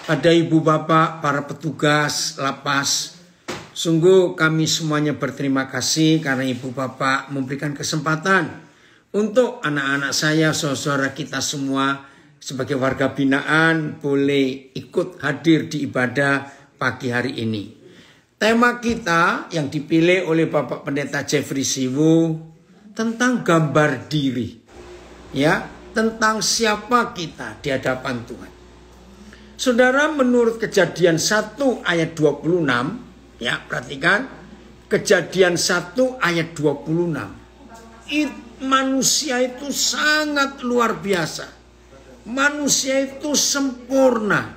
pada ibu bapak, para petugas lapas. Sungguh kami semuanya berterima kasih karena ibu bapak memberikan kesempatan untuk anak-anak saya, saudara kita semua sebagai warga binaan boleh ikut hadir di ibadah pagi hari ini. Tema kita yang dipilih oleh Bapak Pendeta Jeffrey Siwu tentang gambar diri. Ya, tentang siapa kita di hadapan Tuhan. Saudara, menurut Kejadian 1 ayat 26, ya, perhatikan Kejadian 1 ayat 26. Manusia itu sangat luar biasa. Manusia itu sempurna.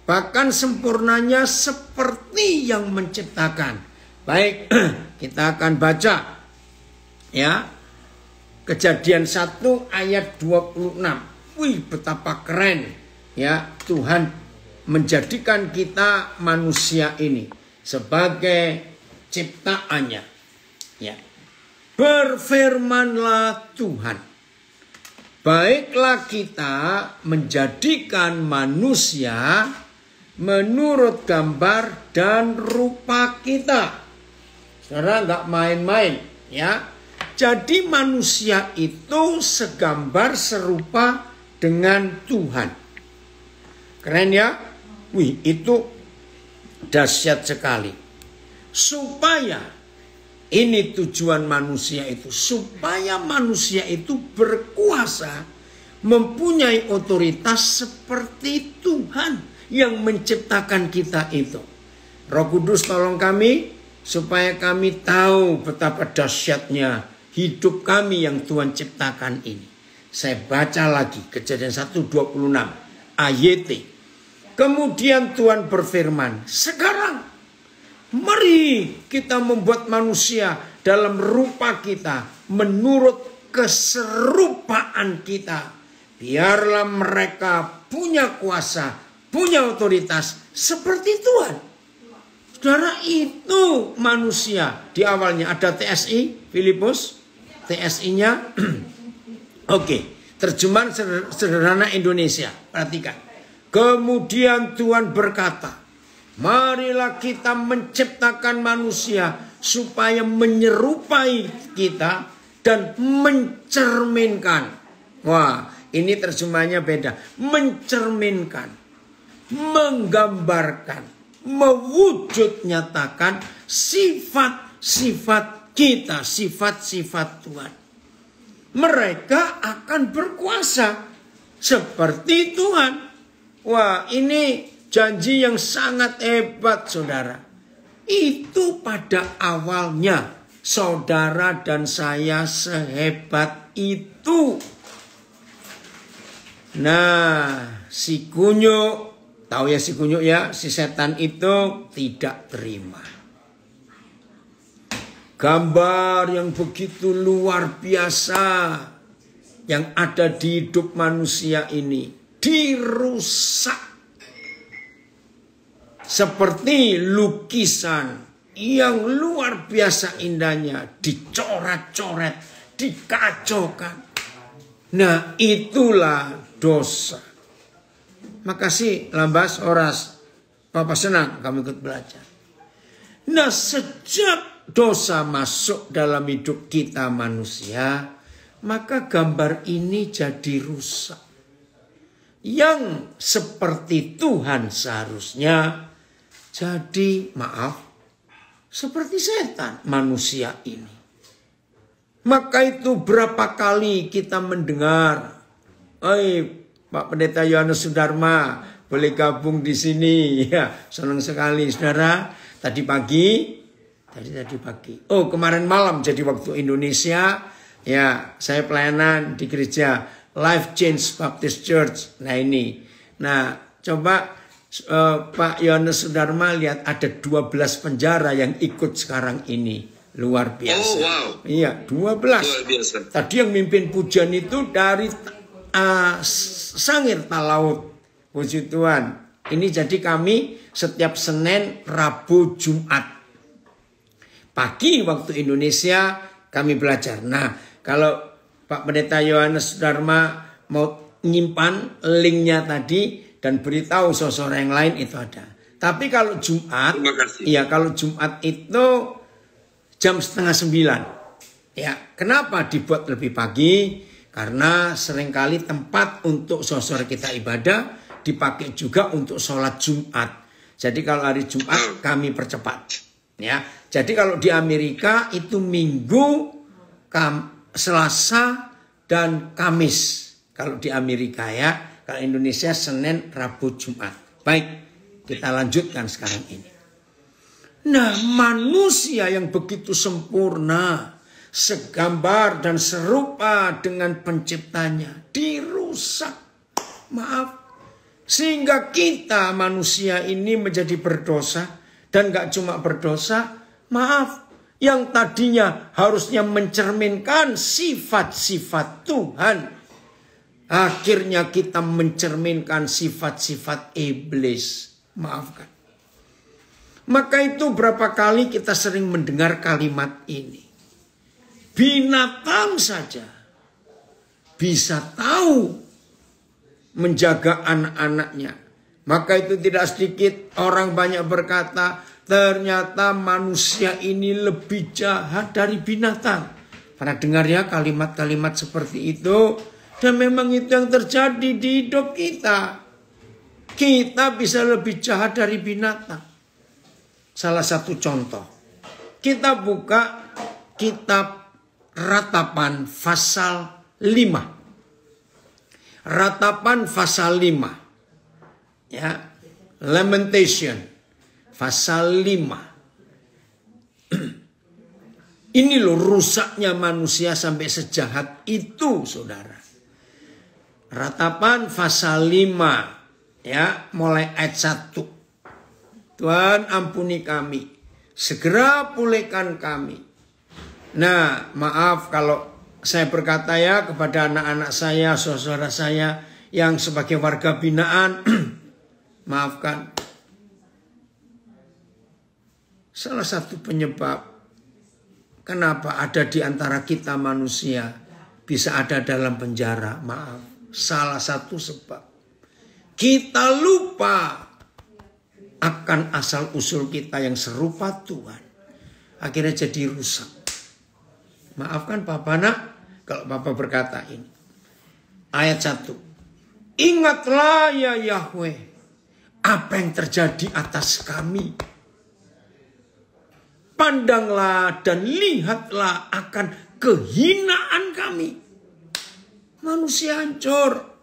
Bahkan sempurnanya seperti yang menciptakan. Baik, kita akan baca ya. Kejadian 1 ayat 26. Wih, betapa keren ya Tuhan menjadikan kita manusia ini sebagai ciptaannya. Ya. Berfirmanlah Tuhan, baiklah kita menjadikan manusia menurut gambar dan rupa kita. Saudara, nggak main-main ya. Jadi manusia itu segambar serupa dengan Tuhan. Keren ya? Wih, itu dahsyat sekali. Supaya ini tujuan manusia itu. Supaya manusia itu berkuasa, mempunyai otoritas seperti Tuhan yang menciptakan kita itu. Roh Kudus tolong kami supaya kami tahu betapa dahsyatnya hidup kami yang Tuhan ciptakan ini. Saya baca lagi Kejadian 1:26 ayat. Kemudian Tuhan berfirman, sekarang mari kita membuat manusia dalam rupa kita, menurut keserupaan kita. Biarlah mereka punya kuasa, punya otoritas seperti Tuhan. Saudara, itu manusia. Di awalnya ada TSI, Filipus. TSI-nya, oke, terjemahan sederhana Indonesia. Perhatikan. Kemudian Tuhan berkata, marilah kita menciptakan manusia supaya menyerupai kita dan mencerminkan. Wah, ini terjemahnya beda. Mencerminkan, menggambarkan, mewujud nyatakan sifat-sifat kita, sifat-sifat Tuhan. Mereka akan berkuasa seperti Tuhan. Wah, ini janji yang sangat hebat, saudara. Itu pada awalnya saudara dan saya sehebat itu. Nah, si kunyuk, tahu ya si kunyuk ya, si setan itu tidak terima. Gambar yang begitu luar biasa yang ada di hidup manusia ini dirusak. Seperti lukisan yang luar biasa indahnya dicoret-coret, dikacaukan. Nah, itulah dosa. Makasih Lambas Oras. Papa senang kamu ikut belajar. Nah, sejak dosa masuk dalam hidup kita manusia, maka gambar ini jadi rusak. Yang seperti Tuhan seharusnya jadi, maaf, seperti setan manusia ini. Maka itu berapa kali kita mendengar, Pak Pendeta Yohanes Sudarma boleh gabung di sini. Ya, senang sekali saudara. Tadi pagi. Oh, kemarin malam jadi waktu Indonesia. Ya, saya pelayanan di gereja Life Change Baptist Church. Nah ini. Nah, coba Pak Yohanes Sudarma lihat ada 12 penjara yang ikut sekarang ini. Luar biasa. Oh, wow. Iya, 12. Luar biasa. Tadi yang mimpin pujian itu dari Sangir Talaut. Puji Tuhan. Ini jadi kami setiap Senin, Rabu, Jumat. Pagi waktu Indonesia kami belajar. Nah, kalau Pak Pendeta Yohanes Sudarma mau nyimpan linknya tadi dan beritahu saudara yang lain itu ada. Tapi kalau Jumat, ya kalau Jumat itu jam 8:30. Ya, kenapa dibuat lebih pagi? Karena seringkali tempat untuk saudara kita ibadah dipakai juga untuk sholat Jumat. Jadi kalau hari Jumat kami percepat. Ya, jadi kalau di Amerika itu Minggu, Selasa dan Kamis. Kalau di Amerika ya, kalau Indonesia Senin, Rabu, Jumat. Baik. Kita lanjutkan sekarang ini. Nah, manusia yang begitu sempurna, segambar dan serupa dengan penciptanya, dirusak. Maaf. Sehingga kita manusia ini menjadi berdosa. Dan gak cuma berdosa, maaf. Yang tadinya harusnya mencerminkan sifat-sifat Tuhan. Akhirnya kita mencerminkan sifat-sifat iblis. Maafkan. Maka itu berapa kali kita sering mendengar kalimat ini. Binatang saja bisa tahu menjaga anak-anaknya. Maka itu tidak sedikit orang banyak berkata, ternyata manusia ini lebih jahat dari binatang. Pernah dengar ya kalimat-kalimat seperti itu? Dan memang itu yang terjadi di hidup kita. Kita bisa lebih jahat dari binatang. Salah satu contoh. Kita buka kitab Ratapan pasal 5. Ratapan pasal 5. Ya. Lamentation pasal 5. Ini loh rusaknya manusia sampai sejahat itu, saudara. Ratapan pasal 5. Ya, mulai ayat 1. Tuhan ampuni kami. Segera pulihkan kami. Nah, maaf kalau saya berkata ya kepada anak-anak saya, saudara saya yang sebagai warga binaan. Maafkan. Salah satu penyebab kenapa ada di antara kita manusia bisa ada dalam penjara. Maaf. Salah satu sebab. Kita lupa akan asal-usul kita yang serupa Tuhan. Akhirnya jadi rusak. Maafkan Papa nak kalau Papa berkata ini. Ayat 1. Ingatlah ya Yahweh apa yang terjadi atas kami. Pandanglah dan lihatlah akan kehinaan kami. Manusia hancur.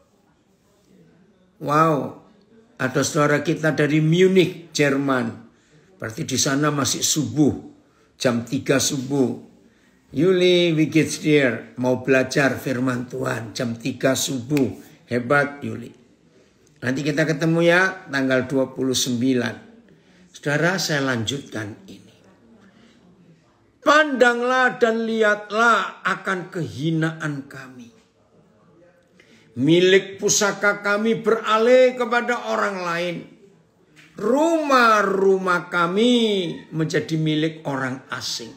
Wow, ada saudara kita dari Munich, Jerman. Berarti di sana masih subuh, jam 3 subuh. Yuli, we get there, mau belajar firman Tuhan, jam 3 subuh. Hebat Yuli. Nanti kita ketemu ya, tanggal 29. Saudara, saya lanjutkan ini. Pandanglah dan lihatlah akan kehinaan kami. Milik pusaka kami beralih kepada orang lain. Rumah-rumah kami menjadi milik orang asing.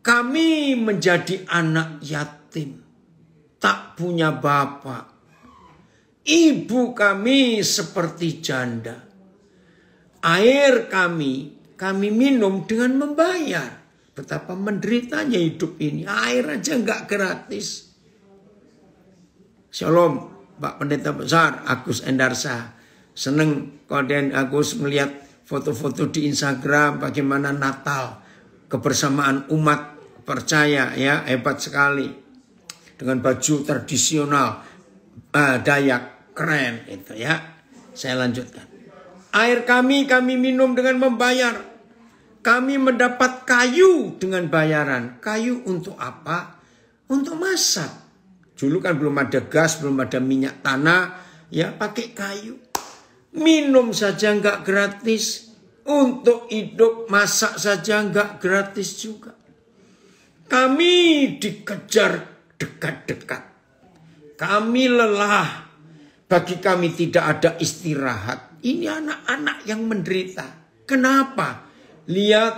Kami menjadi anak yatim. Tak punya bapak. Ibu kami seperti janda. Air kami minum dengan membayar. Betapa menderitanya hidup ini. Air aja nggak gratis. Shalom, Pak Pendeta Besar Agus Endarsa. Seneng Koden Agus melihat foto-foto di Instagram bagaimana Natal. Kebersamaan umat percaya ya, hebat sekali. Dengan baju tradisional Dayak, keren itu ya. Saya lanjutkan. Air kami minum dengan membayar. Kami mendapat kayu dengan bayaran. Kayu untuk apa? Untuk masak. Dulu kan belum ada gas, belum ada minyak tanah, ya pakai kayu. Minum saja nggak gratis. Untuk hidup masak saja nggak gratis juga. Kami dikejar dekat-dekat. Kami lelah. Bagi kami tidak ada istirahat. Ini anak-anak yang menderita. Kenapa? Lihat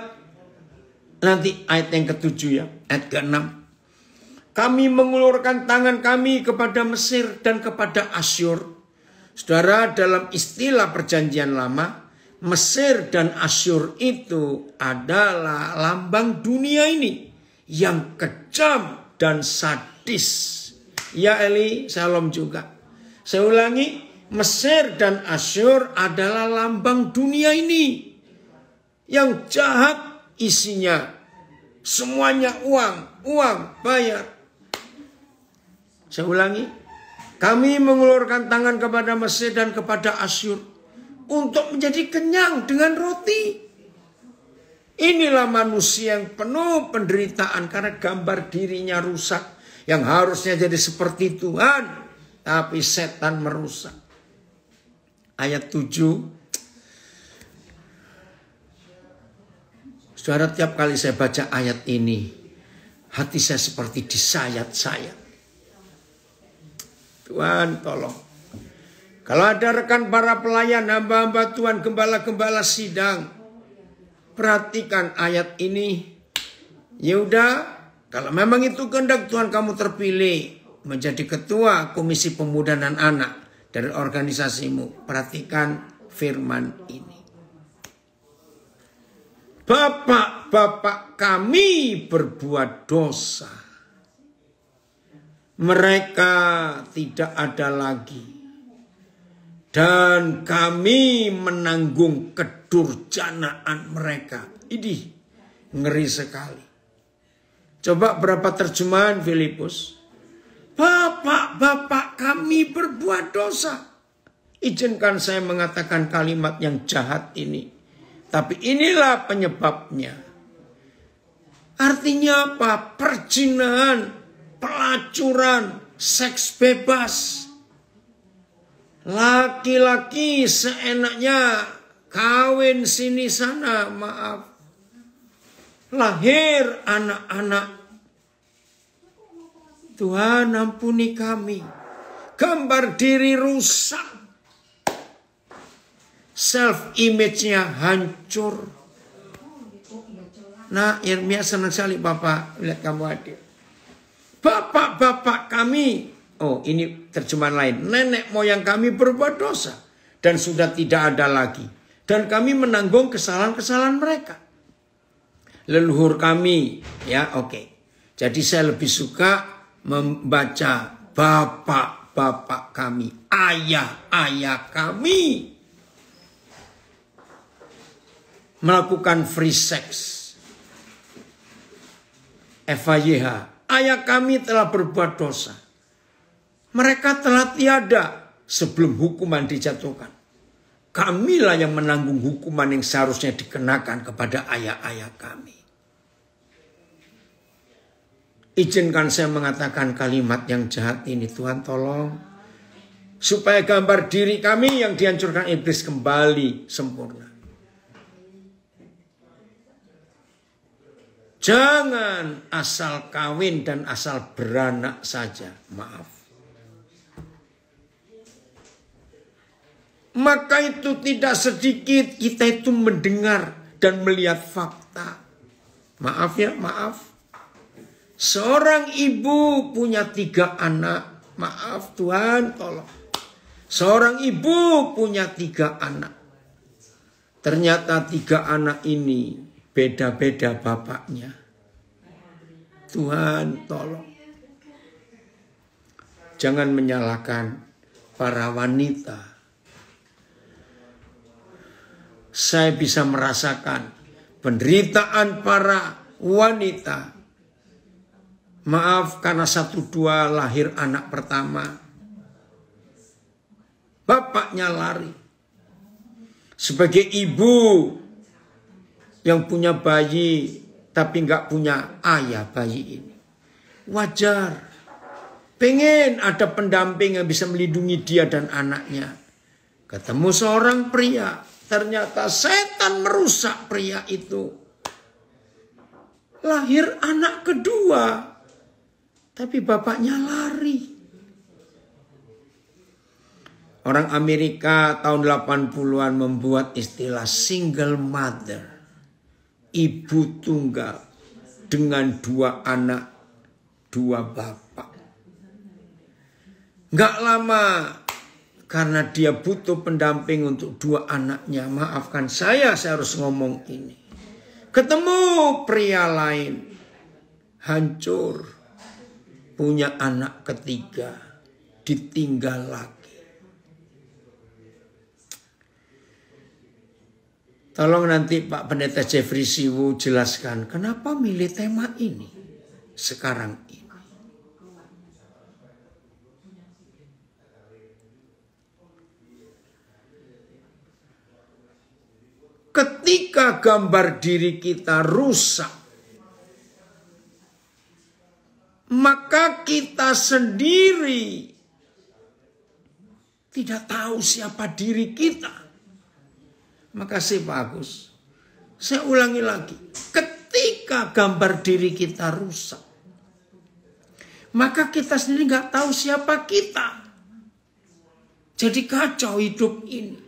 nanti ayat yang ke-7 ya. Ayat ke-6. Kami mengulurkan tangan kami kepada Mesir dan kepada Asyur. Saudara, dalam istilah perjanjian lama, Mesir dan Asyur itu adalah lambang dunia ini yang kejam dan sadis. Ya Eli, shalom juga. Saya ulangi, Mesir dan Asyur adalah lambang dunia ini yang jahat, isinya semuanya uang, bayar. Saya ulangi, kami mengulurkan tangan kepada Mesir dan kepada Asyur untuk menjadi kenyang dengan roti. Inilah manusia yang penuh penderitaan karena gambar dirinya rusak. Yang harusnya jadi seperti Tuhan, tapi setan merusak. Ayat 7. Saudara, tiap kali saya baca ayat ini, hati saya seperti disayat-sayat. Tuhan tolong. Kalau ada rekan para pelayan, hamba-hamba Tuhan, gembala-gembala sidang, perhatikan ayat ini. Yaudah, kalau memang itu kehendak Tuhan, kamu terpilih menjadi ketua komisi pemuda dan anak dari organisasimu. Perhatikan firman ini. Bapak-bapak kami berbuat dosa. Mereka tidak ada lagi. Dan kami menanggung kedurjanaan mereka. Ini ngeri sekali. Coba berapa terjemahan Filipus? Bapak-bapak kami berbuat dosa. Izinkan saya mengatakan kalimat yang jahat ini. Tapi inilah penyebabnya. Artinya apa? Perzinahan, pelacuran, seks bebas. Laki-laki seenaknya kawin sini sana, maaf. Lahir anak-anak. Tuhan ampuni kami. Gambar diri rusak. Self-image-nya hancur. Nah, Yeremia senang sekali Bapak lihat kamu hadir. Bapak-bapak kami. Oh, ini terjemahan lain. Nenek moyang kami berbuat dosa. Dan sudah tidak ada lagi. Dan kami menanggung kesalahan-kesalahan mereka. Leluhur kami. Ya, oke. Jadi saya lebih suka membaca bapak-bapak kami. Ayah-ayah kami. Melakukan free sex. FYH. Ayah kami telah berbuat dosa. Mereka telah tiada sebelum hukuman dijatuhkan. Kamilah yang menanggung hukuman yang seharusnya dikenakan kepada ayah-ayah kami. Izinkan saya mengatakan kalimat yang jahat ini. Tuhan tolong. Supaya gambar diri kami yang dihancurkan iblis kembali sempurna. Jangan asal kawin dan asal beranak saja. Maaf. Maka itu tidak sedikit kita itu mendengar dan melihat fakta. Maaf ya, maaf. Seorang ibu punya 3 anak. Maaf Tuhan, tolong. Seorang ibu punya 3 anak. Ternyata 3 anak ini beda-beda bapaknya. Tuhan tolong. Jangan menyalahkan para wanita. Saya bisa merasakan penderitaan para wanita. Maaf karena 1-2 lahir anak pertama. Bapaknya lari. Sebagai ibu yang punya bayi tapi nggak punya ayah bayi ini. Wajar. Pengen ada pendamping yang bisa melindungi dia dan anaknya. Ketemu seorang pria. Ternyata setan merusak pria itu. Lahir anak kedua. Tapi bapaknya lari. Orang Amerika tahun 80-an membuat istilah single mother. Ibu tunggal dengan 2 anak, 2 bapak. Gak lama karena dia butuh pendamping untuk 2 anaknya. Maafkan saya harus ngomong ini. Ketemu pria lain, hancur, punya anak ketiga, ditinggal lagi. Tolong nanti Pak Pendeta Jeffrey Siwu jelaskan kenapa milih tema ini sekarang ini. Ketika gambar diri kita rusak, maka kita sendiri tidak tahu siapa diri kita. Makasih Pak Agus. Saya ulangi lagi. Ketika gambar diri kita rusak, maka kita sendiri nggak tahu siapa kita. Jadi kacau hidup ini.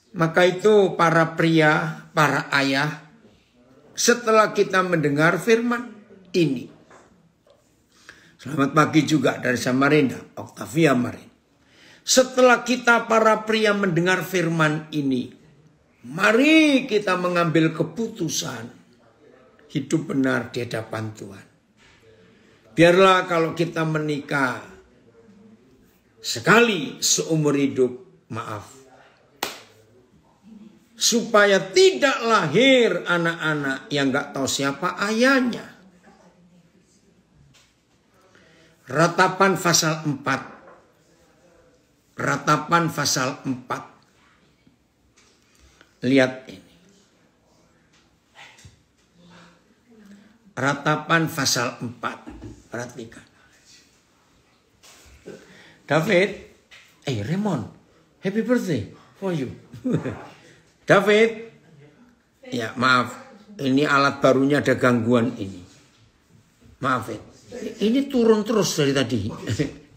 Maka itu para pria, para ayah, setelah kita mendengar firman ini. Selamat pagi juga dari Samarinda, Octavia Marin. Setelah kita para pria mendengar firman ini, mari kita mengambil keputusan hidup benar di hadapan Tuhan. Biarlah kalau kita menikah sekali seumur hidup, maaf, supaya tidak lahir anak-anak yang gak tahu siapa ayahnya. Ratapan pasal 4. Ratapan pasal 4. Lihat ini. Ratapan pasal 4. Perhatikan. David, Raymond, happy birthday for you. David, ya maaf, ini alat barunya ada gangguan ini. Maaf, ini turun terus dari tadi.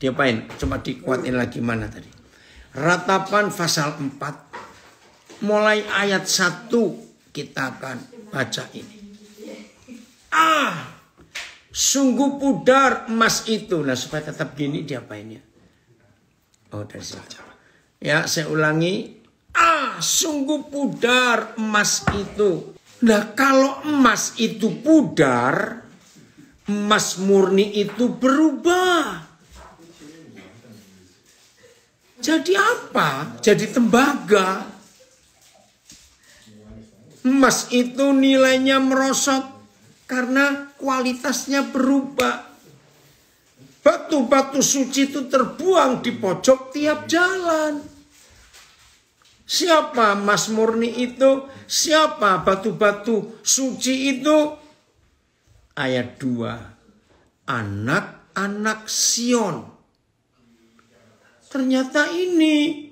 Diapain? Coba dikuatin lagi mana tadi. Ratapan pasal 4, mulai ayat 1 kita akan baca ini. Sungguh pudar emas itu. Nah supaya tetap gini diapain ya? Oh dari sini. Ya saya ulangi. Sungguh pudar emas itu. Nah kalau emas itu pudar, emas murni itu berubah. Jadi apa? Jadi tembaga. Emas itu nilainya merosot karena kualitasnya berubah. Batu-batu suci itu terbuang di pojok tiap jalan. Siapa emas murni itu? Siapa batu-batu suci itu? Ayat 2. Anak-anak Sion. Ternyata ini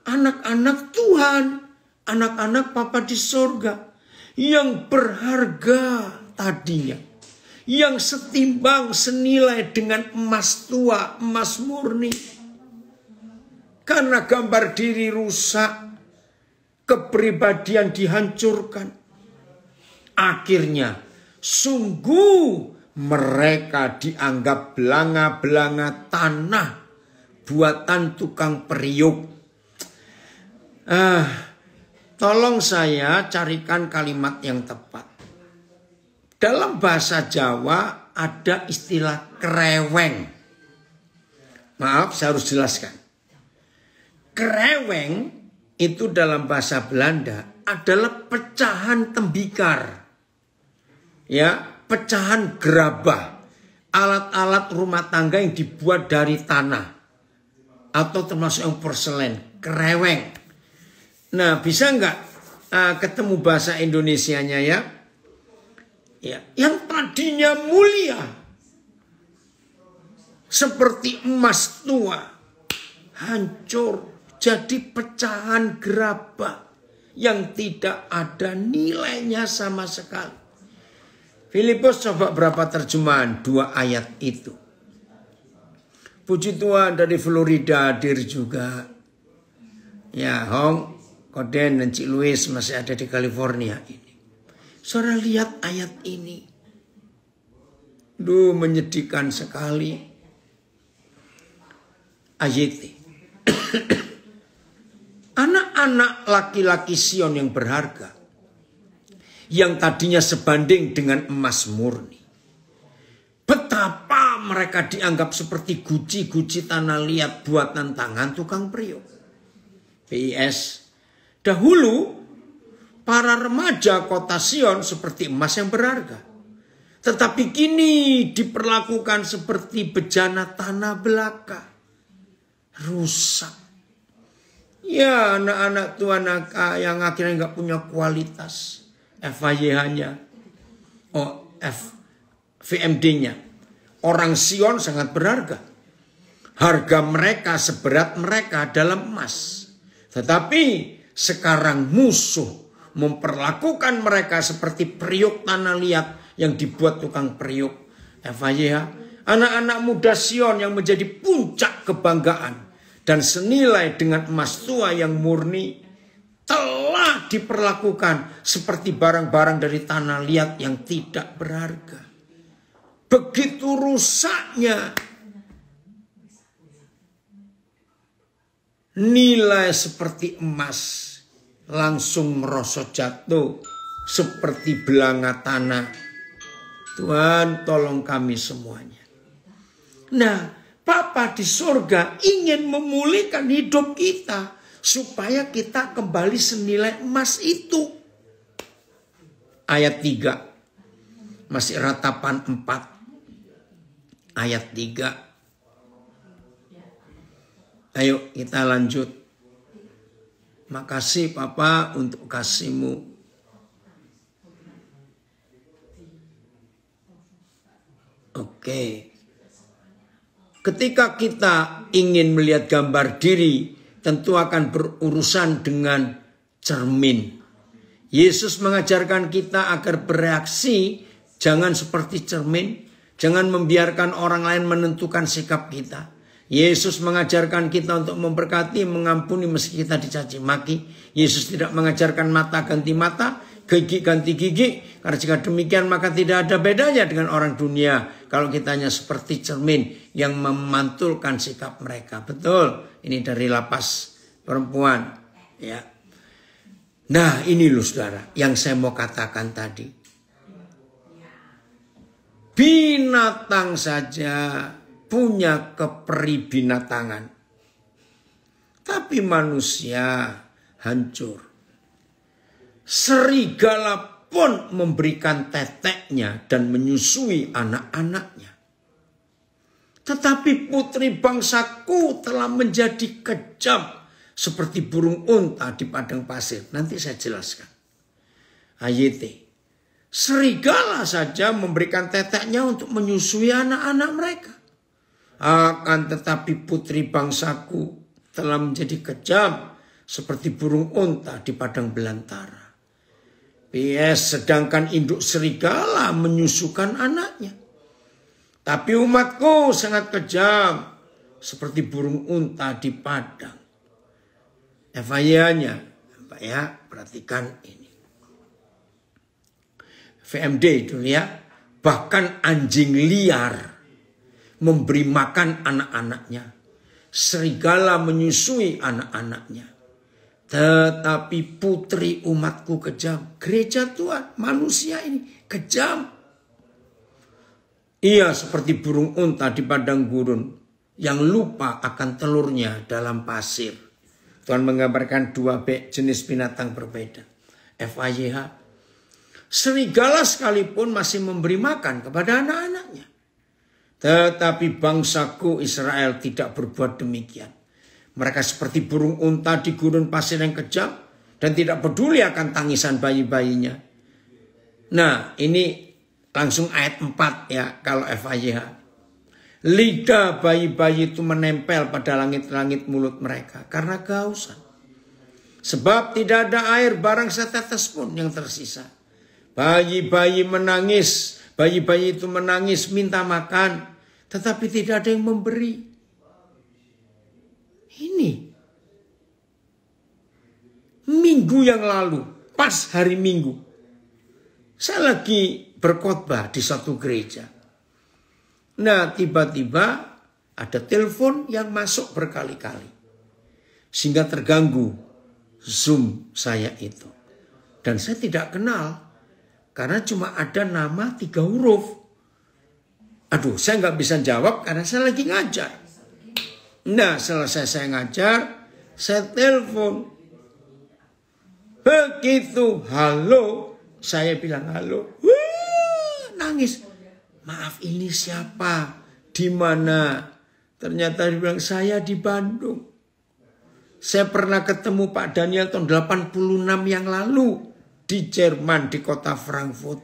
anak-anak Tuhan. Anak-anak Papa di sorga. Yang berharga tadinya. Yang setimbang senilai dengan emas tua, emas murni. Karena gambar diri rusak, kepribadian dihancurkan. Akhirnya, sungguh mereka dianggap belanga-belanga tanah buatan tukang periuk. Tolong saya carikan kalimat yang tepat. Dalam bahasa Jawa ada istilah kreweng. Maaf, saya harus jelaskan. Kreweng itu dalam bahasa Belanda adalah pecahan tembikar. Ya, pecahan gerabah. Alat-alat rumah tangga yang dibuat dari tanah. Atau termasuk yang porselen. Kreweng. Nah, bisa nggak ketemu bahasa Indonesianya ya? Ya, yang tadinya mulia. Seperti emas tua. Hancur. Jadi pecahan gerabah yang tidak ada nilainya sama sekali. Filipus coba berapa terjemahan 2 ayat itu. Puji Tuhan dari Florida hadir juga. Ya, Hong, Koden dan Cik Louis masih ada di California ini. Saudara lihat ayat ini. Menyedihkan sekali. AYT. Anak-anak laki-laki Sion yang berharga, yang tadinya sebanding dengan emas murni. Betapa mereka dianggap seperti guci-guci tanah liat buatan tangan tukang periuk. PIS, dahulu para remaja kota Sion seperti emas yang berharga. Tetapi kini diperlakukan seperti bejana tanah belaka. Rusak. Ya, anak-anak Tuhan yang akhirnya nggak punya kualitas. FYH-nya. VMD-nya. Orang Sion sangat berharga. Harga mereka seberat mereka dalam emas. Tetapi sekarang musuh memperlakukan mereka seperti periuk tanah liat yang dibuat tukang periuk. FYH. Anak-anak muda Sion yang menjadi puncak kebanggaan dan senilai dengan emas tua yang murni telah diperlakukan seperti barang-barang dari tanah liat yang tidak berharga. Begitu rusaknya nilai seperti emas langsung merosot jatuh seperti belanga tanah. Tuhan tolong kami semuanya. Nah, Bapa di surga ingin memulihkan hidup kita supaya kita kembali senilai emas itu. Ayat 3. Masih ratapan 4. Ayat 3. Ayo kita lanjut. Makasih Papa untuk kasih-Mu. Oke. Ketika kita ingin melihat gambar diri, tentu akan berurusan dengan cermin. Yesus mengajarkan kita agar bereaksi, jangan seperti cermin. Jangan membiarkan orang lain menentukan sikap kita. Yesus mengajarkan kita untuk memberkati, mengampuni meski kita dicaci maki. Yesus tidak mengajarkan mata ganti mata, gigi ganti gigi. Karena jika demikian maka tidak ada bedanya dengan orang dunia. Kalau kita hanya seperti cermin yang memantulkan sikap mereka. Betul, ini dari lapas perempuan. Ya. Nah ini loh saudara yang saya mau katakan tadi. Binatang saja punya kepribinatangan. Tapi manusia hancur. Serigala pun memberikan teteknya dan menyusui anak-anaknya. Tetapi putri bangsaku telah menjadi kejam seperti burung unta di padang pasir. Nanti saya jelaskan. AYT. Serigala saja memberikan teteknya untuk menyusui anak-anak mereka. Akan tetapi putri bangsaku telah menjadi kejam seperti burung unta di padang belantara. PS, sedangkan induk serigala menyusukan anaknya. Tapi umatku sangat kejam seperti burung unta di padang. FYI-nya, Pak ya, perhatikan ini. VMD itu ya, bahkan anjing liar memberi makan anak-anaknya. Serigala menyusui anak-anaknya. Tetapi putri umatku kejam. Gereja Tuhan, manusia ini kejam. Ia seperti burung unta di padang gurun yang lupa akan telurnya dalam pasir. Tuhan menggambarkan dua jenis binatang berbeda. FYH. Serigala sekalipun masih memberi makan kepada anak-anaknya. Tetapi bangsaku Israel tidak berbuat demikian. Mereka seperti burung unta di gurun pasir yang kejam dan tidak peduli akan tangisan bayi-bayinya. Nah, ini langsung ayat 4 ya kalau FYH. Lidah bayi-bayi itu menempel pada langit-langit mulut mereka karena kehausan. Sebab tidak ada air barang setetes pun yang tersisa. Bayi-bayi menangis, bayi-bayi itu menangis minta makan, tetapi tidak ada yang memberi. Ini minggu yang lalu, pas hari Minggu, saya lagi berkhotbah di satu gereja. Nah tiba-tiba ada telepon yang masuk berkali-kali. Sehingga terganggu Zoom saya itu. Dan saya tidak kenal. Karena cuma ada nama 3 huruf. Aduh, saya nggak bisa jawab karena saya lagi ngajar. Nah, selesai saya ngajar, saya telepon. Begitu, halo, saya bilang halo. Nangis. Maaf, ini siapa? Di mana? Ternyata dia bilang, saya di Bandung. Saya pernah ketemu Pak Daniel tahun 86 yang lalu di Jerman, di kota Frankfurt.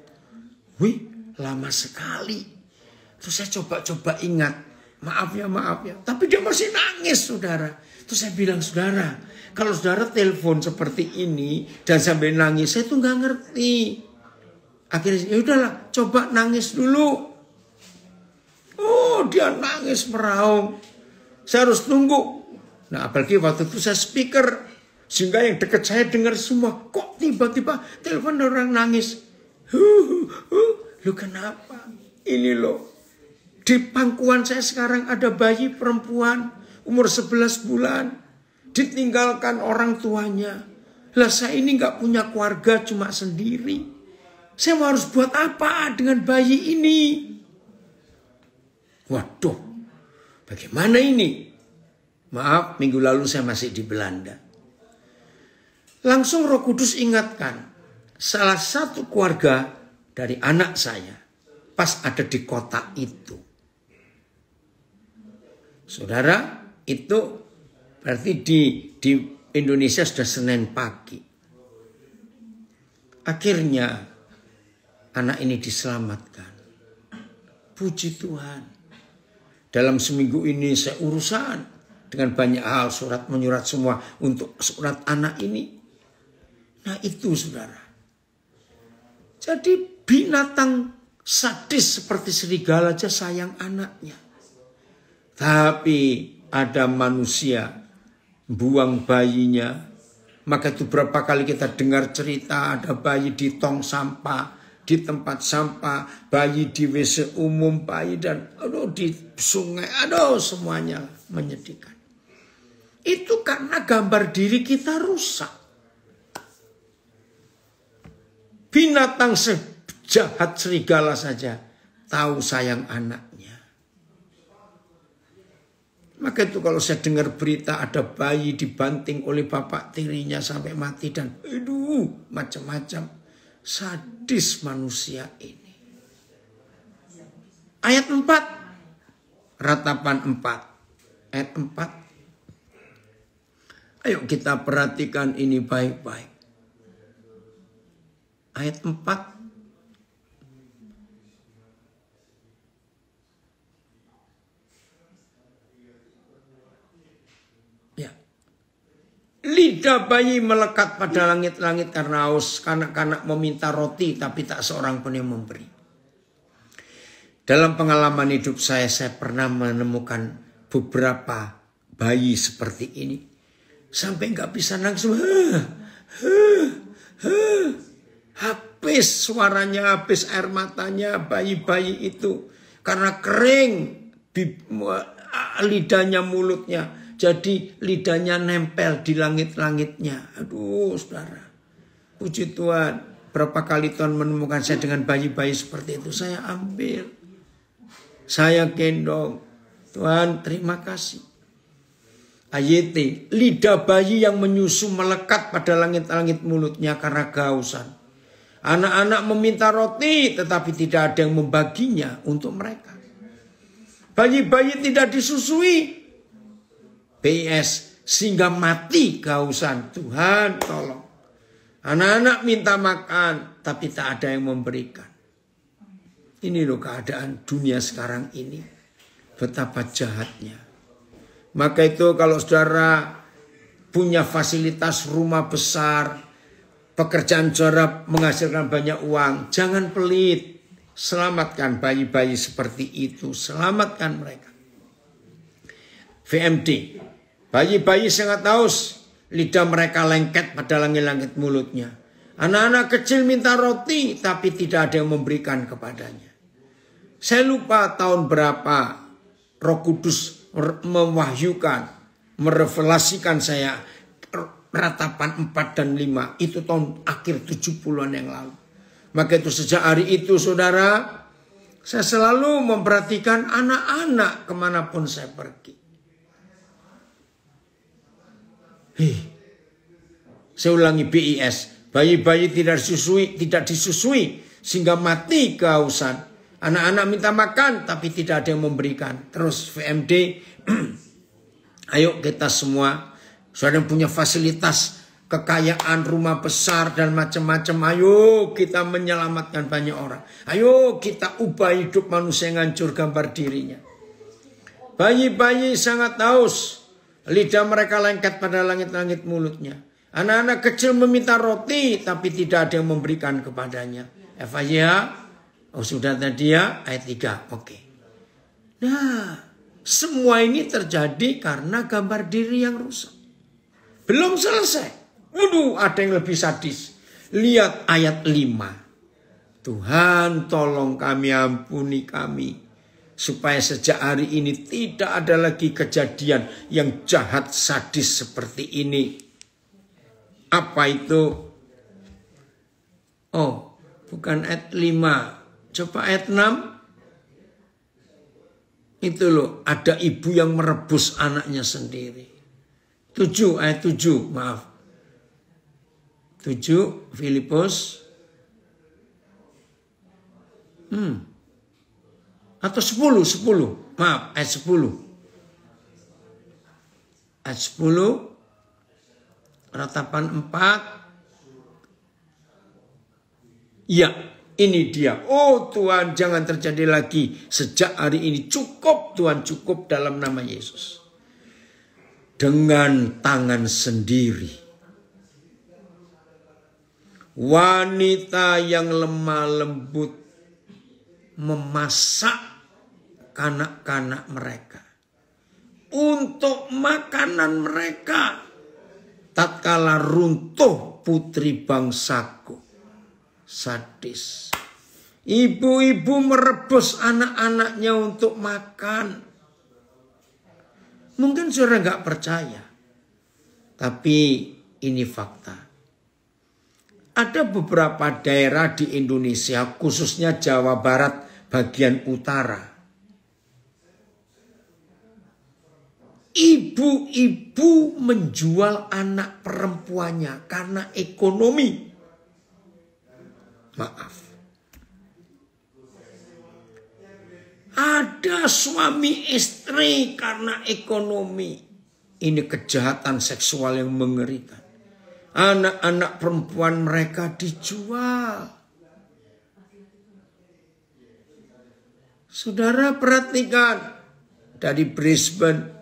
Wih, lama sekali. Terus saya coba-coba ingat. Maaf ya. Tapi dia masih nangis, saudara. Terus saya bilang, saudara, kalau saudara telepon seperti ini dan sambil nangis, saya tuh nggak ngerti. Akhirnya, ya udahlah, coba nangis dulu. Oh, dia nangis meraung. Saya harus tunggu. Nah, apalagi waktu itu saya speaker. Sehingga yang dekat saya dengar semua. Kok tiba-tiba telepon orang nangis. Lu kenapa? Ini loh. Di pangkuan saya sekarang ada bayi perempuan. Umur 11 bulan. Ditinggalkan orang tuanya. Lah saya ini gak punya keluarga, cuma sendiri. Saya mau harus buat apa dengan bayi ini? Waduh, bagaimana ini? Maaf, minggu lalu saya masih di Belanda. Langsung Roh Kudus ingatkan. Salah satu keluarga dari anak saya pas ada di kota itu. Saudara, itu berarti di Indonesia sudah Senin pagi. Akhirnya anak ini diselamatkan. Puji Tuhan. Dalam seminggu ini saya urusan dengan banyak hal, surat menyurat semua untuk surat anak ini. Nah itu saudara. Jadi binatang sadis seperti serigala aja sayang anaknya. Tapi ada manusia buang bayinya. Maka itu berapa kali kita dengar cerita ada bayi di tong sampah, di tempat sampah, bayi di WC umum, bayi dan di sungai, semuanya menyedihkan. Itu karena gambar diri kita rusak. Binatang sejahat serigala saja tahu sayang anaknya. Maka itu kalau saya dengar berita ada bayi dibanting oleh bapak tirinya sampai mati dan macam-macam. Sadis manusia ini. Ayat 4. Ratapan 4. Ayat 4. Ayo kita perhatikan ini baik-baik. Ayat 4. Lidah bayi melekat pada langit-langit karena haus. Kanak-kanak meminta roti tapi tak seorang pun yang memberi. Dalam pengalaman hidup saya pernah menemukan beberapa bayi seperti ini. Sampai gak bisa nangis. Habis suaranya, habis air matanya bayi-bayi itu. Karena kering lidahnya, mulutnya. Jadi lidahnya nempel di langit-langitnya. Aduh saudara. Puji Tuhan. Berapa kali Tuhan menemukan saya dengan bayi-bayi seperti itu. Saya ambil. Saya gendong. Tuhan terima kasih. Ayat lidah bayi yang menyusu melekat pada langit-langit mulutnya karena kehausan. Anak-anak meminta roti tetapi tidak ada yang membaginya untuk mereka. Bayi-bayi tidak disusui. PS sehingga mati kehausan. Tuhan tolong. Anak-anak minta makan tapi tak ada yang memberikan. Ini loh keadaan dunia sekarang ini. Betapa jahatnya. Maka itu kalau saudara punya fasilitas rumah besar, pekerjaan saudara menghasilkan banyak uang, jangan pelit. Selamatkan bayi-bayi seperti itu. Selamatkan mereka. VMD. Bayi-bayi sangat haus, lidah mereka lengket pada langit-langit mulutnya. Anak-anak kecil minta roti, tapi tidak ada yang memberikan kepadanya. Saya lupa tahun berapa Roh Kudus mewahyukan, merevelasikan saya ratapan 4 dan 5. Itu tahun akhir 70-an yang lalu. Maka itu sejak hari itu saudara, saya selalu memperhatikan anak-anak kemanapun saya pergi. Saya ulangi BIS. Bayi-bayi tidak disusui sehingga mati kehausan. Anak-anak minta makan tapi tidak ada yang memberikan. Terus VMD, ayo kita semua, saudara yang punya fasilitas, kekayaan, rumah besar dan macam-macam, ayo kita menyelamatkan banyak orang. Ayo kita ubah hidup manusia yang hancur gambar dirinya. Bayi-bayi sangat haus, lidah mereka lengket pada langit-langit mulutnya. Anak-anak kecil meminta roti tapi tidak ada yang memberikan kepadanya. FYI, sudah tadi ya ayat 3. Oke. Nah, semua ini terjadi karena gambar diri yang rusak. Belum selesai. Waduh, ada yang lebih sadis. Lihat ayat 5. Tuhan tolong kami, ampuni kami. Supaya sejak hari ini tidak ada lagi kejadian yang jahat sadis seperti ini. Apa itu? Oh, bukan ayat 5. Coba ayat 6. Itu loh, ada ibu yang merebus anaknya sendiri. 7, ayat 7, maaf. 7, Filipus. Atau 10, maaf, ayat 10. Ayat 10, ratapan 4. Ya, ini dia. Oh Tuhan, jangan terjadi lagi. Sejak hari ini cukup Tuhan, cukup dalam nama Yesus. Dengan tangan sendiri. Wanita yang lemah lembut memasak kanak-kanak mereka. Untuk makanan mereka. Tatkala runtuh putri bangsaku. Sadis. Ibu-ibu merebus anak-anaknya untuk makan. Mungkin saudara nggak percaya. Tapi ini fakta. Ada beberapa daerah di Indonesia, khususnya Jawa Barat bagian utara. Ibu-ibu menjual anak perempuannya karena ekonomi. Maaf. Ada suami istri karena ekonomi. Ini kejahatan seksual yang mengerikan. Anak-anak perempuan mereka dijual. Saudara perhatikan. Dari Brisbane.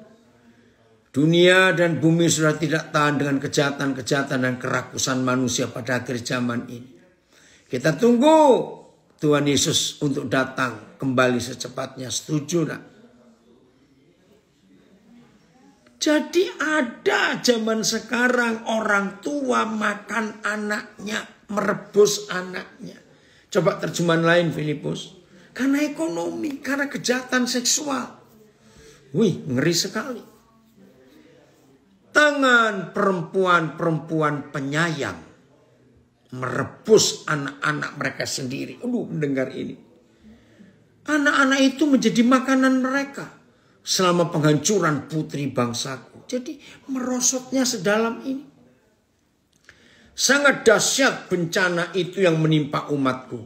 Dunia dan bumi sudah tidak tahan dengan kejahatan-kejahatan dan kerakusan manusia pada akhir zaman ini. Kita tunggu Tuhan Yesus untuk datang kembali secepatnya. Setuju nak? Jadi ada zaman sekarang orang tua makan anaknya, merebus anaknya. Coba terjemahan lain Filipus. Karena ekonomi, karena kejahatan seksual. Wih, ngeri sekali. Tangan perempuan-perempuan penyayang merebus anak-anak mereka sendiri. Mendengar ini. Anak-anak itu menjadi makanan mereka selama penghancuran putri bangsaku. Jadi merosotnya sedalam ini. Sangat dahsyat bencana itu yang menimpa umatku.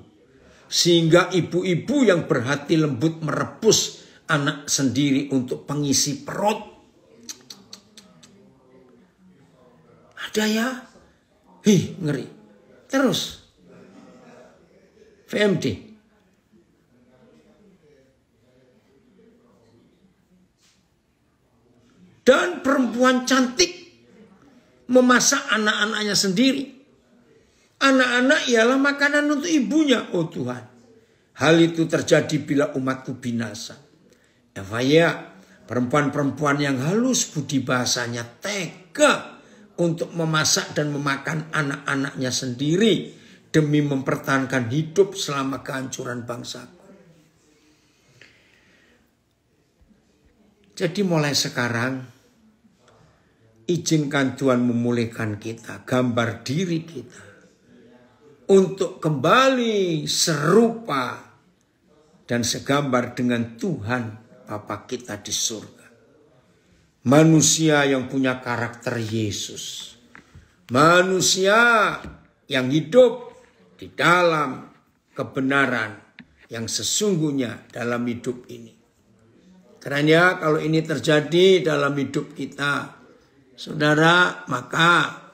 Sehingga ibu-ibu yang berhati lembut merebus anak sendiri untuk pengisi perut. Ada ya? Ngeri. Terus. VMD. Dan perempuan cantik memasak anak-anaknya sendiri. Anak-anak ialah makanan untuk ibunya. Oh Tuhan. Hal itu terjadi bila umatku binasa. Ya, perempuan-perempuan yang halus budi bahasanya tega untuk memasak dan memakan anak-anaknya sendiri demi mempertahankan hidup selama kehancuran bangsaku. Jadi mulai sekarang, izinkan Tuhan memulihkan kita, gambar diri kita, untuk kembali serupa dan segambar dengan Tuhan Bapa kita di surga. Manusia yang punya karakter Yesus. Manusia yang hidup di dalam kebenaran yang sesungguhnya dalam hidup ini. Karena kalau ini terjadi dalam hidup kita, saudara, maka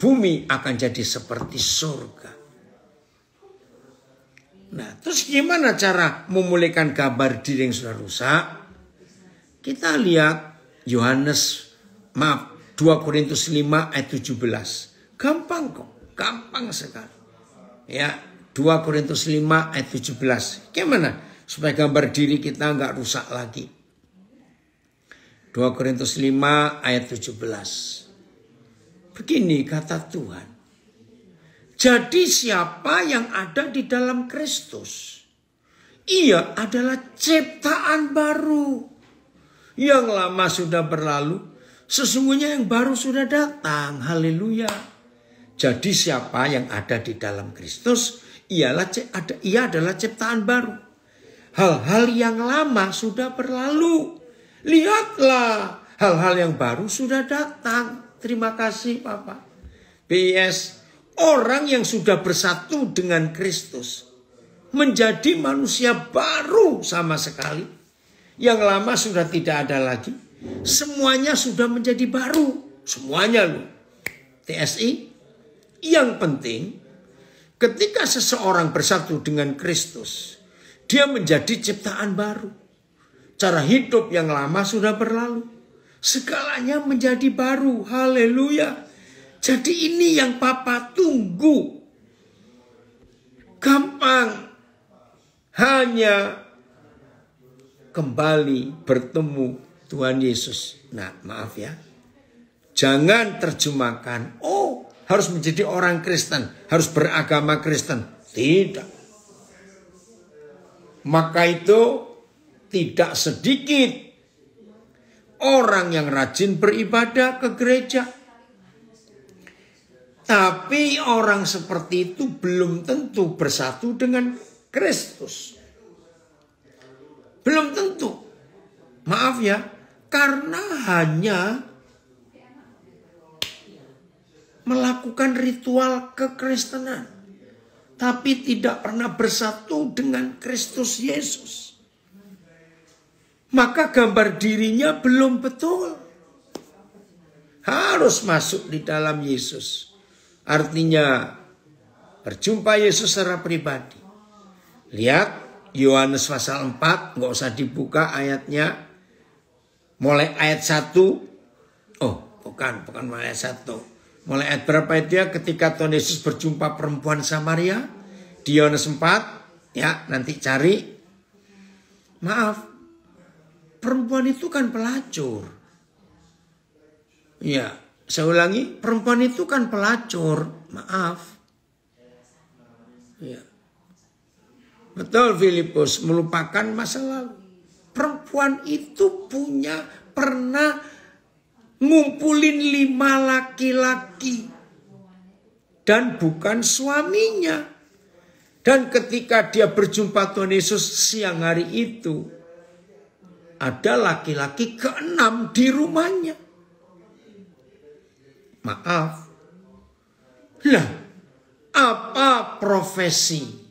bumi akan jadi seperti surga. Nah, terus gimana cara memulihkan gambar diri yang sudah rusak? Kita lihat 2 Korintus 5 ayat 17. Gampang kok, gampang sekali. Ya, 2 Korintus 5 ayat 17. Gimana supaya gambar diri kita nggak rusak lagi? 2 Korintus 5 ayat 17. Begini kata Tuhan. Jadi siapa yang ada di dalam Kristus, ia adalah ciptaan baru. Yang lama sudah berlalu, sesungguhnya yang baru sudah datang. Haleluya. Jadi siapa yang ada di dalam Kristus, ia adalah ciptaan baru. Hal-hal yang lama sudah berlalu. Lihatlah, hal-hal yang baru sudah datang. Terima kasih Bapak. PS, orang yang sudah bersatu dengan Kristus menjadi manusia baru sama sekali. Yang lama sudah tidak ada lagi. Semuanya sudah menjadi baru. Semuanya loh. TSI. Yang penting, ketika seseorang bersatu dengan Kristus, dia menjadi ciptaan baru. Cara hidup yang lama sudah berlalu. Segalanya menjadi baru. Haleluya. Jadi ini yang Papa tunggu. Gampang. Hanya kembali bertemu Tuhan Yesus. Nah, maaf ya. Jangan terjemahkan, oh harus menjadi orang Kristen, harus beragama Kristen. Tidak. Maka itu tidak sedikit orang yang rajin beribadah ke gereja. Tapi orang seperti itu belum tentu bersatu dengan Kristus. Belum tentu. Maaf ya, karena hanya melakukan ritual kekristenan, tapi tidak pernah bersatu dengan Kristus Yesus. Maka gambar dirinya belum betul. Harus masuk di dalam Yesus. Artinya berjumpa Yesus secara pribadi. Lihat Yohanes pasal 4, nggak usah dibuka ayatnya. Mulai ayat 1. Oh, bukan mulai ayat 1. Mulai ayat berapa itu ya, ketika Tuhan Yesus berjumpa perempuan Samaria di Yohanes 4, ya, nanti cari. Maaf, perempuan itu kan pelacur. Ya, saya ulangi, perempuan itu kan pelacur. Maaf. Ya. Betul, Filipus, melupakan masa lalu. Perempuan itu pernah ngumpulin 5 laki-laki. Dan bukan suaminya. Dan ketika dia berjumpa Tuhan Yesus siang hari itu, ada laki-laki ke-6 di rumahnya. Maaf. Lah, apa profesi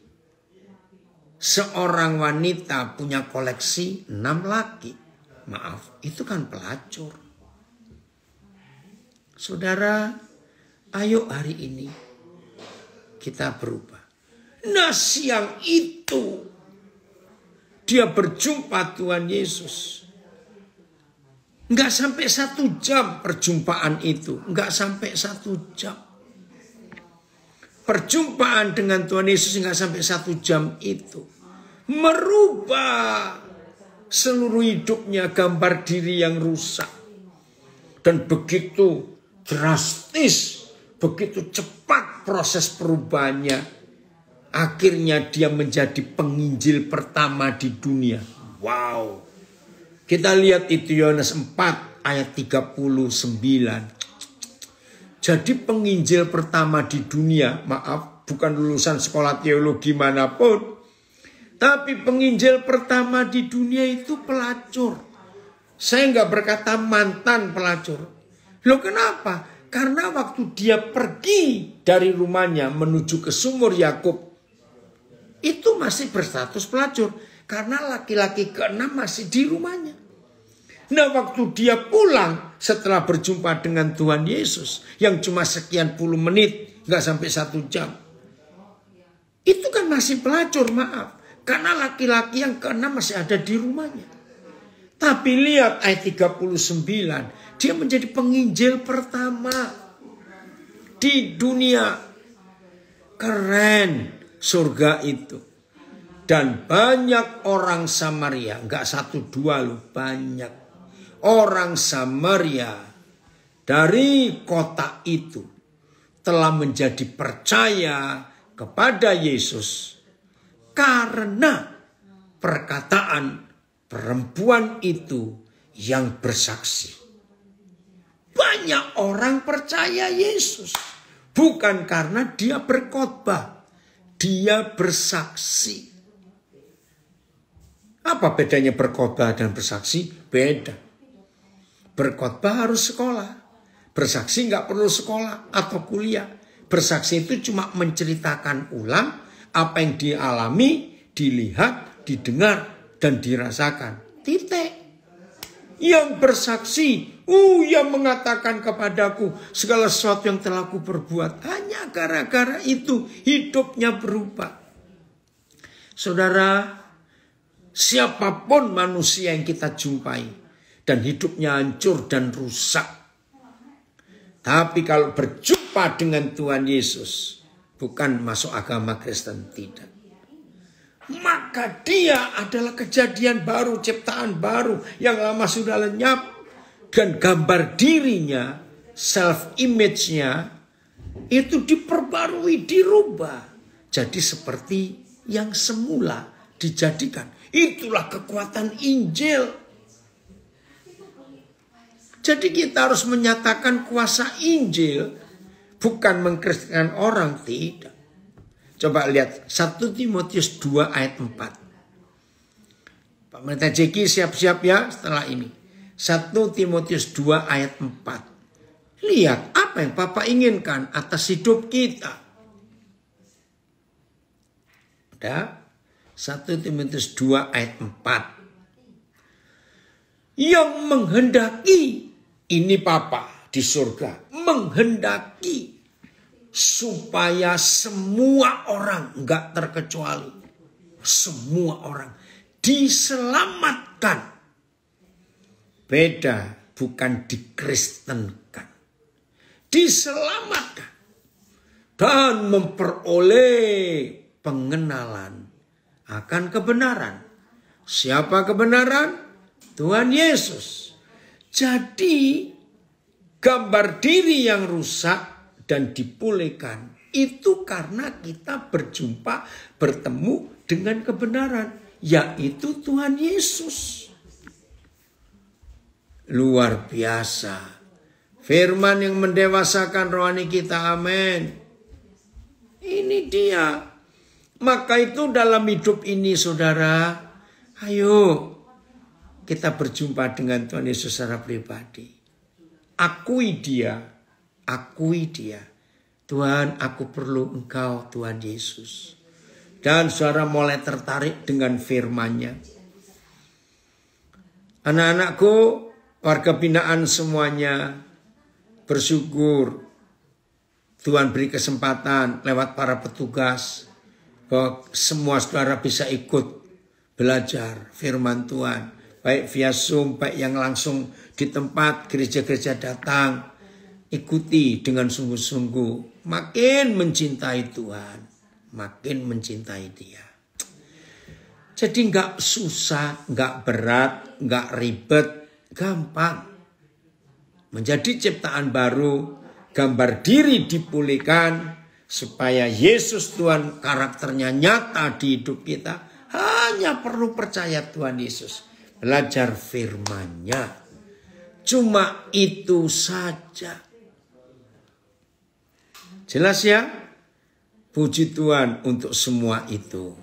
seorang wanita punya koleksi 6 laki? Maaf, itu kan pelacur. Saudara, ayo hari ini kita berubah. Nah, siang itu dia berjumpa Tuhan Yesus. Enggak sampai 1 jam perjumpaan itu. Enggak sampai 1 jam. Perjumpaan dengan Tuhan Yesus enggak sampai 1 jam itu merubah seluruh hidupnya, gambar diri yang rusak. Dan begitu drastis, begitu cepat proses perubahannya. Akhirnya dia menjadi penginjil pertama di dunia. Wow. Kita lihat itu Yohanes 4 ayat 39. Jadi penginjil pertama di dunia, maaf, bukan lulusan sekolah teologi manapun, tapi penginjil pertama di dunia itu pelacur. Saya nggak berkata mantan pelacur. Loh kenapa? Karena waktu dia pergi dari rumahnya menuju ke sumur Yakub, itu masih berstatus pelacur. Karena laki-laki keenam masih di rumahnya. Nah waktu dia pulang setelah berjumpa dengan Tuhan Yesus, yang cuma sekian puluh menit, nggak sampai 1 jam. Itu kan masih pelacur, maaf. Karena laki-laki yang keenam masih ada di rumahnya. Tapi lihat ayat 39. Dia menjadi penginjil pertama di dunia. Keren surga itu. Dan banyak orang Samaria. Enggak 1 2 loh, banyak. Orang Samaria dari kota itu telah menjadi percaya kepada Yesus. Karena perkataan perempuan itu yang bersaksi. Banyak orang percaya Yesus. Bukan karena dia berkhotbah. Dia bersaksi. Apa bedanya berkhotbah dan bersaksi? Beda. Berkhotbah harus sekolah. Bersaksi nggak perlu sekolah atau kuliah. Bersaksi itu cuma menceritakan ulang apa yang dialami, dilihat, didengar, dan dirasakan. Titik. Yang bersaksi, yang mengatakan kepadaku segala sesuatu yang telah aku perbuat. Hanya gara-gara itu hidupnya berubah. Saudara, siapapun manusia yang kita jumpai dan hidupnya hancur dan rusak. Tapi kalau berjumpa dengan Tuhan Yesus, bukan masuk agama Kristen, tidak. Maka dia adalah kejadian baru, ciptaan baru yang lama sudah lenyap. Dan gambar dirinya, self-image-nya, itu diperbarui, dirubah. Jadi seperti yang semula dijadikan. Itulah kekuatan Injil. Jadi kita harus menyatakan kuasa Injil, bukan mengkristenkan orang, tidak. Coba lihat 1 Timotius 2 ayat 4. Pak Pendeta Jeki siap-siap ya setelah ini. 1 Timotius 2 ayat 4. Lihat apa yang Bapak inginkan atas hidup kita. Ada 1 Timotius 2 ayat 4. Yang menghendaki, ini Papa di surga, menghendaki supaya semua orang, enggak terkecuali, semua orang diselamatkan. Beda, bukan dikristenkan. Diselamatkan. Dan memperoleh pengenalan akan kebenaran. Siapa kebenaran? Tuhan Yesus. Jadi gambar diri yang rusak dan dipulihkan itu karena kita berjumpa, bertemu dengan kebenaran, yaitu Tuhan Yesus. Luar biasa. Firman yang mendewasakan rohani kita, amin. Ini dia. Maka itu dalam hidup ini saudara, ayo kita berjumpa dengan Tuhan Yesus secara pribadi. Akui dia. Akui dia. Tuhan, aku perlu Engkau, Tuhan Yesus. Dan saudara mulai tertarik dengan firman-Nya. Anak-anakku, warga binaan semuanya, bersyukur Tuhan beri kesempatan lewat para petugas bahwa semua saudara bisa ikut belajar firman Tuhan. Baik via Zoom, baik yang langsung di tempat gereja-gereja datang. Ikuti dengan sungguh-sungguh. Makin mencintai Tuhan. Makin mencintai Dia. Jadi gak susah, gak berat, gak ribet. Gampang. Menjadi ciptaan baru. Gambar diri dipulihkan. Supaya Yesus Tuhan karakternya nyata di hidup kita. Hanya perlu percaya Tuhan Yesus. belajar firman-Nya. Cuma itu saja. Jelas ya? Puji Tuhan untuk semua itu.